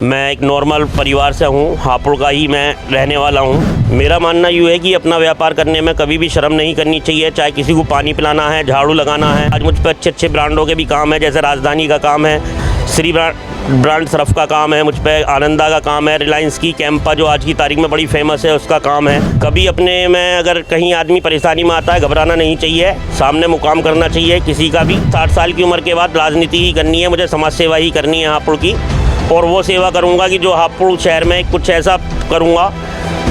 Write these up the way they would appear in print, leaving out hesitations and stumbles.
मैं एक नॉर्मल परिवार से हूँ, हापुड़ का ही मैं रहने वाला हूँ। मेरा मानना यूँ है कि अपना व्यापार करने में कभी भी शर्म नहीं करनी चाहिए, चाहे किसी को पानी पिलाना है, झाड़ू लगाना है। आज मुझ पर अच्छे अच्छे ब्रांडों के भी काम है, जैसे राजधानी का काम है, श्री ब्रांड सर्फ का काम है, मुझ पर आनंदा का काम है, रिलायंस की कैंपा जो आज की तारीख में बड़ी फेमस है उसका काम है। कभी अपने में अगर कहीं आदमी परेशानी में आता है, घबराना नहीं चाहिए, सामने मुकाम करना चाहिए किसी का भी। 60 साल की उम्र के बाद राजनीति ही करनी है, मुझे समाज सेवा ही करनी है हापुड़ की, और वो सेवा करूँगा कि जो हापुड़ शहर में कुछ ऐसा करूँगा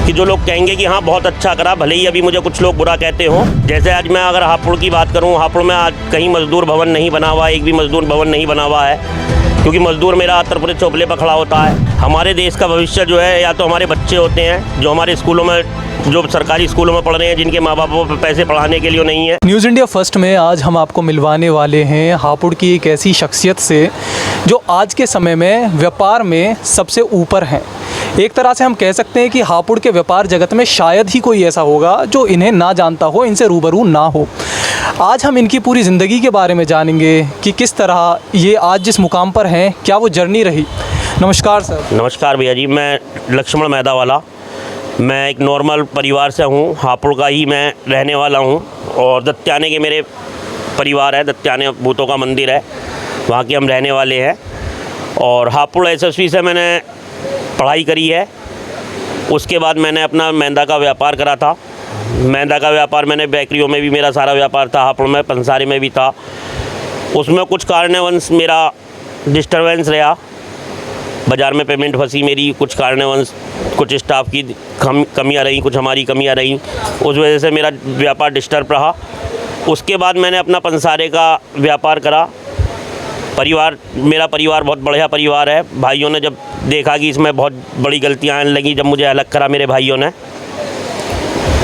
कि जो लोग कहेंगे कि हाँ बहुत अच्छा करा, भले ही अभी मुझे कुछ लोग बुरा कहते हों। जैसे आज मैं अगर हापुड़ की बात करूँ, हापुड़ में आज कहीं मजदूर भवन नहीं बना हुआ, एक भी मजदूर भवन नहीं बना हुआ है, क्योंकि मजदूर मेरा अत्तरपुरे चौपले पर खड़ा होता है। हमारे देश का भविष्य जो है या तो हमारे बच्चे होते हैं जो हमारे स्कूलों में, जो सरकारी स्कूलों में पढ़ रहे हैं, जिनके माँ बापों पर पैसे पढ़ाने के लिए नहीं है। न्यूज़ इंडिया फर्स्ट में आज हम आपको मिलवाने वाले हैं हापुड़ की एक ऐसी शख्सियत से जो आज के समय में व्यापार में सबसे ऊपर हैं। एक तरह से हम कह सकते हैं कि हापुड़ के व्यापार जगत में शायद ही कोई ऐसा होगा जो इन्हें ना जानता हो, इनसे रूबरू ना हो। आज हम इनकी पूरी ज़िंदगी के बारे में जानेंगे कि किस तरह ये आज जिस मुकाम पर हैं, क्या वो जर्नी रही। नमस्कार सर। नमस्कार भैया जी, मैं लक्ष्मण मैदावाला, मैं एक नॉर्मल परिवार से हूँ, हापुड़ का ही मैं रहने वाला हूँ, और दत्याने के मेरे परिवार है, दत्याने भूतों का मंदिर है, वहाँ के हम रहने वाले हैं। और हापुड़ एसएसवी से मैंने पढ़ाई करी है। उसके बाद मैंने अपना मैदा का व्यापार करा था। मैदा का व्यापार मैंने बेकरियों में भी मेरा सारा व्यापार था, हापुड़ में पंसारी में भी था। उसमें कुछ कारणवश मेरा डिस्टर्बेंस रहा, बाज़ार में पेमेंट फंसी मेरी, कुछ कारणवश कुछ स्टाफ की कमियां रहीं, कुछ हमारी कमियां रहीं, उस वजह से मेरा व्यापार डिस्टर्ब रहा। उसके बाद मैंने अपना पंसारे का व्यापार करा। मेरा परिवार बहुत बढ़िया परिवार है। भाइयों ने जब देखा कि इसमें बहुत बड़ी गलतियाँ आने लगी, जब मुझे अलग करा मेरे भाइयों ने,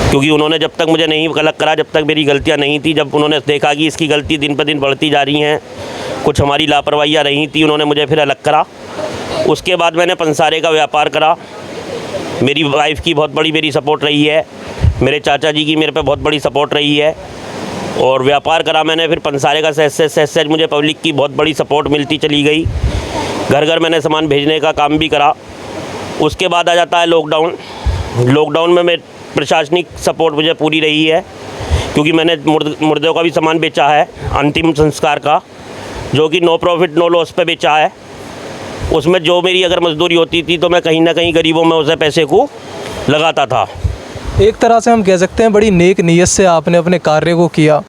क्योंकि उन्होंने जब तक मुझे नहीं अलग करा, जब तक मेरी गलतियाँ नहीं थी, जब उन्होंने देखा कि इसकी गलती दिन पर दिन बढ़ती जा रही हैं, कुछ हमारी लापरवाहियाँ रही थी, उन्होंने मुझे फिर अलग करा। उसके बाद मैंने पंसारे का व्यापार करा। मेरी वाइफ की बहुत बड़ी मेरी सपोर्ट रही है, मेरे चाचा जी की मेरे पे बहुत बड़ी सपोर्ट रही है, और व्यापार करा मैंने फिर पंसारे का सहज मुझे पब्लिक की बहुत बड़ी सपोर्ट मिलती चली गई। घर घर मैंने सामान भेजने का काम भी करा। उसके बाद आ जाता है लॉकडाउन। लॉकडाउन में मेरे प्रशासनिक सपोर्ट मुझे पूरी रही है, क्योंकि मैंने मुर्दों का भी सामान बेचा है, अंतिम संस्कार का, जो कि नो प्रॉफिट नो लॉस पे बेचा है। उसमें जो मेरी अगर मजदूरी होती थी तो मैं कहीं ना कहीं गरीबों में उसे पैसे को लगाता था। एक तरह से हम कह सकते हैं बड़ी नेक नीयत से आपने अपने कार्य को किया।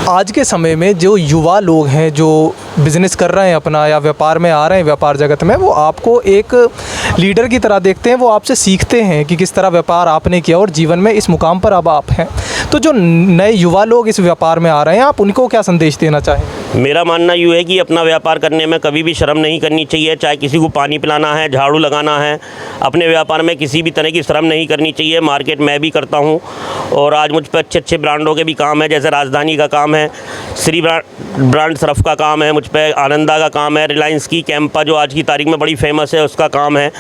आज के समय में जो युवा लोग हैं जो बिज़नेस कर रहे हैं अपना, या व्यापार में आ रहे हैं व्यापार जगत में, वो आपको एक लीडर की तरह देखते हैं, वो आपसे सीखते हैं कि किस तरह व्यापार आपने किया और जीवन में इस मुकाम पर अब आप हैं। तो जो नए युवा लोग इस व्यापार में आ रहे हैं, आप उनको क्या संदेश देना चाहेंगे? मेरा मानना यूँ है कि अपना व्यापार करने में कभी भी शर्म नहीं करनी चाहिए, चाहे किसी को पानी पिलाना है, झाड़ू लगाना है, अपने व्यापार में किसी भी तरह की शर्म नहीं करनी चाहिए। मार्केट मैं भी करता हूँ, और आज मुझ पर अच्छे अच्छे ब्रांडों के भी काम है, जैसे राजधानी का काम है, श्री ब्रांड सर्फ का काम है, मुझ पर आनंदा का काम है, रिलायंस की कैंपा जो आज की तारीख में बड़ी फेमस है उसका काम है।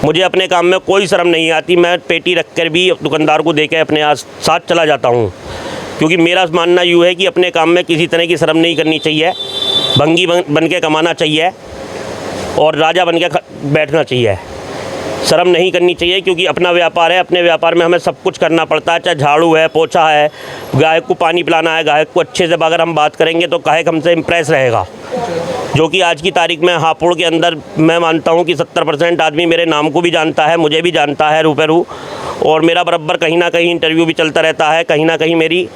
मुझे अपने काम में कोई शर्म नहीं आती, मैं पेटी रख कर भी दुकानदार को देकर अपने साथ चला जाता हूँ, क्योंकि मेरा मानना यूँ है कि अपने काम में किसी तरह की शर्म नहीं करनी चाहिए, भंगी बन के कमाना चाहिए और राजा बन के बैठना चाहिए। शर्म नहीं करनी चाहिए, क्योंकि अपना व्यापार है, अपने व्यापार में हमें सब कुछ करना पड़ता है, चाहे झाड़ू है, पोछा है, गायक को पानी पिलाना है, गायक को अच्छे से अगर हम बात करेंगे तो गायक हमसे इम्प्रेस रहेगा। जो कि आज की तारीख में हापुड़ के अंदर मैं मानता हूँ कि 70% आदमी मेरे नाम को भी जानता है, मुझे भी जानता है रूबरू, और मेरा बराबर कहीं ना कहीं इंटरव्यू भी चलता रहता है, कहीं ना कहीं मेरी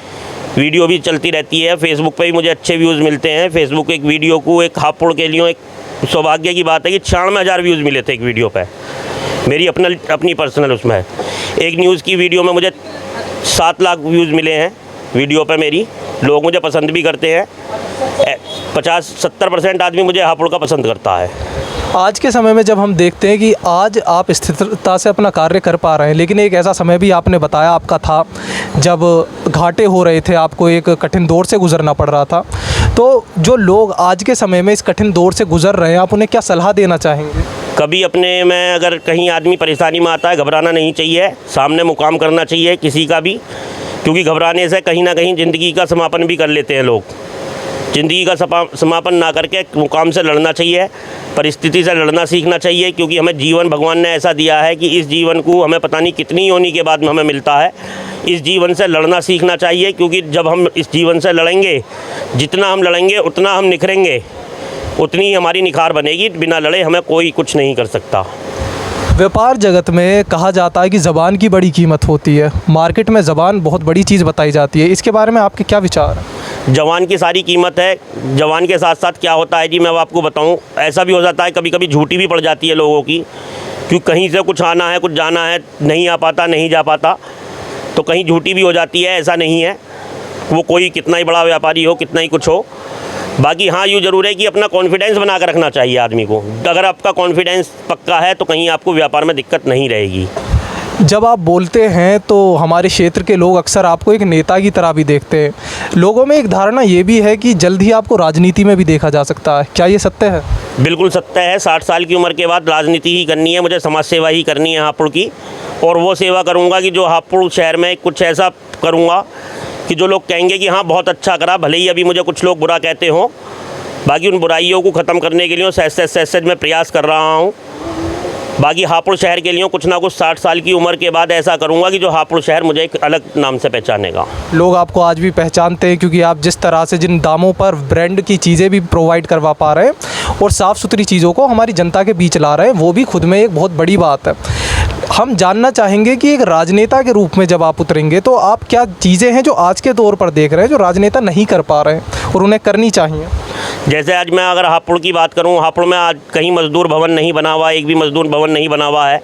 वीडियो भी चलती रहती है। फेसबुक पे भी मुझे अच्छे व्यूज़ मिलते हैं। फेसबुक एक वीडियो को, एक हापुड़ के लिए एक सौभाग्य की बात है कि 96,000 व्यूज़ मिले थे एक वीडियो पे, मेरी अपनी पर्सनल उसमें है। एक न्यूज़ की वीडियो में मुझे 7 लाख व्यूज़ मिले हैं वीडियो पे मेरी। लोग मुझे पसंद भी करते हैं, 50-70% आदमी मुझे हापुड़ का पसंद करता है। आज के समय में जब हम देखते हैं कि आज आप स्थिरता से अपना कार्य कर पा रहे हैं, लेकिन एक ऐसा समय भी आपने बताया आपका था जब घाटे हो रहे थे, आपको एक कठिन दौर से गुजरना पड़ रहा था। तो जो लोग आज के समय में इस कठिन दौर से गुजर रहे हैं, आप उन्हें क्या सलाह देना चाहेंगे? कभी अपने में अगर कहीं आदमी परेशानी में आता है, घबराना नहीं चाहिए, सामने मुकाम करना चाहिए किसी का भी, क्योंकि घबराने से कहीं ना कहीं ज़िंदगी का समापन भी कर लेते हैं लोग। ज़िंदगी का समापन ना करके मुकाम से लड़ना चाहिए, परिस्थिति से लड़ना सीखना चाहिए, क्योंकि हमें जीवन भगवान ने ऐसा दिया है कि इस जीवन को हमें पता नहीं कितनी योनि के बाद में हमें मिलता है। इस जीवन से लड़ना सीखना चाहिए, क्योंकि जब हम इस जीवन से लड़ेंगे, जितना हम लड़ेंगे उतना हम निखरेंगे, उतनी ही हमारी निखार बनेगी। बिना लड़े हमें कोई कुछ नहीं कर सकता। व्यापार जगत में कहा जाता है कि ज़बान की बड़ी कीमत होती है। मार्केट में ज़बान बहुत बड़ी चीज़ बताई जाती है, इसके बारे में आपके क्या विचार हैं? जवान की सारी कीमत है। जवान के साथ साथ क्या होता है जी, मैं आपको बताऊं, ऐसा भी हो जाता है कभी कभी झूठी भी पड़ जाती है लोगों की, क्योंकि कहीं से कुछ आना है, कुछ जाना है, नहीं आ पाता, नहीं जा पाता, तो कहीं झूठी भी हो जाती है। ऐसा नहीं है, वो कोई कितना ही बड़ा व्यापारी हो, कितना ही कुछ हो। बाकी हाँ, यूँ ज़रूर है कि अपना कॉन्फिडेंस बना कर रखना चाहिए आदमी को। अगर आपका कॉन्फिडेंस पक्का है तो कहीं आपको व्यापार में दिक्कत नहीं रहेगी। जब आप बोलते हैं तो हमारे क्षेत्र के लोग अक्सर आपको एक नेता की तरह भी देखते हैं। लोगों में एक धारणा ये भी है कि जल्द ही आपको राजनीति में भी देखा जा सकता है, क्या ये सत्य है? बिल्कुल सत्य है। 60 साल की उम्र के बाद राजनीति ही करनी है, मुझे समाज सेवा ही करनी है हापुड़ की। और वो सेवा करूँगा कि जो हापुड़ शहर में कुछ ऐसा करूँगा कि जो लोग कहेंगे कि हाँ बहुत अच्छा करा, भले ही अभी मुझे कुछ लोग बुरा कहते हों। बाकी उन बुराइयों को ख़त्म करने के लिए सहज मैं प्रयास कर रहा हूँ। बाकी हापुड़ शहर के लिए कुछ ना कुछ 60 साल की उम्र के बाद ऐसा करूँगा कि जो हापुड़ शहर मुझे एक अलग नाम से पहचानेगा। लोग आपको आज भी पहचानते हैं क्योंकि आप जिस तरह से जिन दामों पर ब्रांड की चीज़ें भी प्रोवाइड करवा पा रहे हैं और साफ़ सुथरी चीज़ों को हमारी जनता के बीच ला रहे हैं, वो भी खुद में एक बहुत बड़ी बात है। हम जानना चाहेंगे कि एक राजनेता के रूप में जब आप उतरेंगे तो आप क्या चीज़ें हैं जो आज के दौर पर देख रहे हैं जो राजनेता नहीं कर पा रहे हैं और उन्हें करनी चाहिए? जैसे आज मैं अगर हापुड़ की बात करूं, हापुड़ में आज कहीं मज़दूर भवन नहीं बना हुआ है, एक भी मज़दूर भवन नहीं बना हुआ है,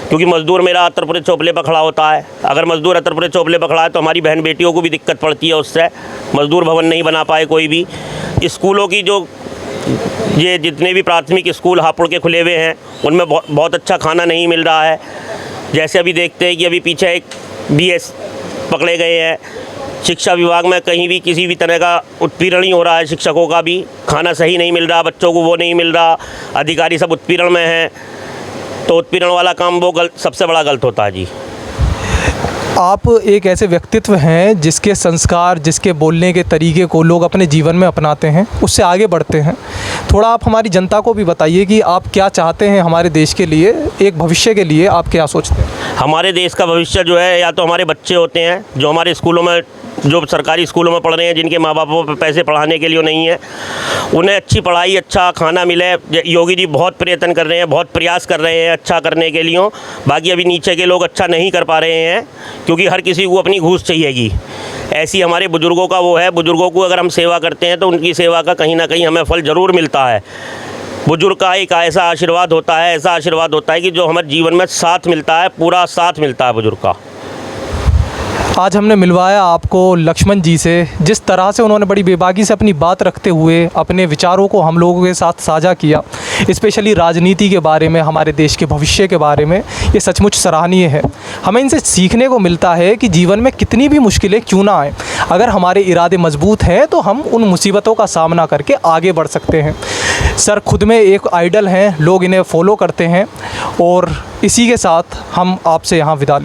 क्योंकि मज़दूर मेरा अतरपुरे चौपले पर खड़ा होता है। अगर मज़दूर अतरपुरे चौपले पर खड़ा है तो हमारी बहन बेटियों को भी दिक्कत पड़ती है उससे। मज़दूर भवन नहीं बना पाए कोई भी। स्कूलों की जो ये जितने भी प्राथमिक स्कूल हापुड़ के खुले हुए हैं उनमें बहुत अच्छा खाना नहीं मिल रहा है। जैसे अभी देखते हैं कि अभी पीछे एक BS पकड़े गए हैं। शिक्षा विभाग में कहीं भी किसी भी तरह का उत्पीड़न ही हो रहा है, शिक्षकों का भी खाना सही नहीं मिल रहा, बच्चों को वो नहीं मिल रहा, अधिकारी सब उत्पीड़न में हैं। तो उत्पीड़न वाला काम वो सबसे बड़ा गलत होता है जी। आप एक ऐसे व्यक्तित्व हैं जिसके संस्कार, जिसके बोलने के तरीके को लोग अपने जीवन में अपनाते हैं, उससे आगे बढ़ते हैं। थोड़ा आप हमारी जनता को भी बताइए कि आप क्या चाहते हैं हमारे देश के लिए, एक भविष्य के लिए आप क्या सोचते हैं? हमारे देश का भविष्य जो है, या तो हमारे बच्चे होते हैं जो हमारे स्कूलों में, जो सरकारी स्कूलों में पढ़ रहे हैं, जिनके माँ बापों पर पैसे पढ़ाने के लिए नहीं है, उन्हें अच्छी पढ़ाई, अच्छा खाना मिले। योगी जी बहुत प्रयत्न कर रहे हैं, बहुत प्रयास कर रहे हैं अच्छा करने के लिए। बाकी अभी नीचे के लोग अच्छा नहीं कर पा रहे हैं, क्योंकि हर किसी को अपनी घूस चाहिएगी। ऐसी हमारे बुज़ुर्गों का वो है, बुज़ुर्गों को अगर हम सेवा करते हैं तो उनकी सेवा का कहीं ना कहीं हमें फल ज़रूर मिलता है। बुजुर्ग का एक ऐसा आशीर्वाद होता है, ऐसा आशीर्वाद होता है कि जो हमारे जीवन में साथ मिलता है, पूरा साथ मिलता है बुजुर्ग का। आज हमने मिलवाया आपको लक्ष्मण जी से, जिस तरह से उन्होंने बड़ी बेबाकी से अपनी बात रखते हुए अपने विचारों को हम लोगों के साथ साझा किया, स्पेशली राजनीति के बारे में, हमारे देश के भविष्य के बारे में, ये सचमुच सराहनीय है। हमें इनसे सीखने को मिलता है कि जीवन में कितनी भी मुश्किलें क्यों ना आए, अगर हमारे इरादे मजबूत हैं तो हम उन मुसीबतों का सामना करके आगे बढ़ सकते हैं। सर खुद में एक आइडल हैं, लोग इन्हें फॉलो करते हैं और इसी के साथ हम आपसे यहाँ विदा लेते हैं।